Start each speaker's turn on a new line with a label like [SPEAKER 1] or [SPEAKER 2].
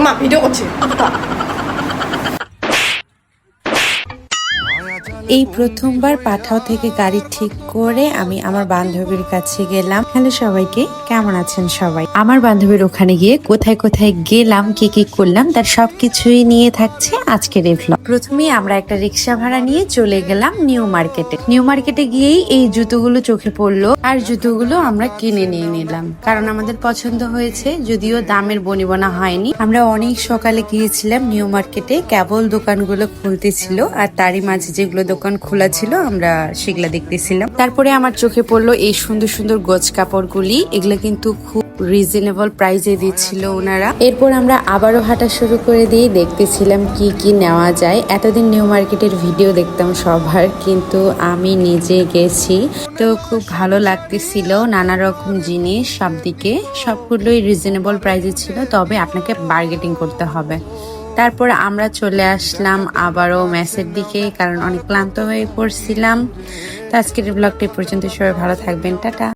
[SPEAKER 1] মা ভিডিও করছি।
[SPEAKER 2] এই প্রথমবার পাঠাও থেকে গাড়ি ঠিক করে আমি আমার বান্ধবীর কাছে গেলাম। হ্যালো সবাইকে, কেমন আছেন সবাই? আমার বান্ধবীর ওখানে গিয়ে কোথায় কোথায় গেলাম, কি কি করলাম, তার সবকিছুই নিয়ে থাকছে আজকের এই ভ্লগ। প্রথমেই আমরা একটা রিক্সা ভাড়া নিয়ে চলে গেলাম নিউ মার্কেটে। নিউ মার্কেটে গিয়েই এই জুতোগুলো চোখে পড়লো, আর জুতোগুলো আমরা কিনে নিয়ে নিলাম কারণ আমাদের পছন্দ হয়েছে, যদিও দামের বনিবনা হয়নি। আমরা অনেক সকালে গিয়েছিলাম নিউ মার্কেটে, কেবল দোকানগুলো খুলতেছিল আর তারই মাঝে যেগুলো দোকান খোলা ছিল আমরা সেগুলা দেখতেছিলাম। তারপরে আমার চোখে পড়লো এই সুন্দর সুন্দর গোছ কাপড়গুলি, এগুলো কিন্তু খুব রিজনেবল প্রাইসে দিচ্ছিল ওনারা। এরপর আমরা আবারও হাঁটা শুরু করে দিয়ে দেখতেছিলাম কি কি নেওয়া যায়। এতদিন নিউ মার্কেটের ভিডিও দেখতাম সবার, কিন্তু আমি নিজে গেছি তো খুব ভালো লাগতেছিল। নানা রকম জিনিস সব দিকে, সবগুলোই রিজনেবল প্রাইসে ছিল, তবে আপনাকে বার্গেটিং করতে হবে। তারপর আমরা চলে আসলাম আবারও মেসের দিকে, কারণ অনেক ক্লান্ত হয়ে পড়ছিলাম। তো আজকের ব্লগটি পর্যন্ত, সবাই ভালো থাকবেন, টাটা।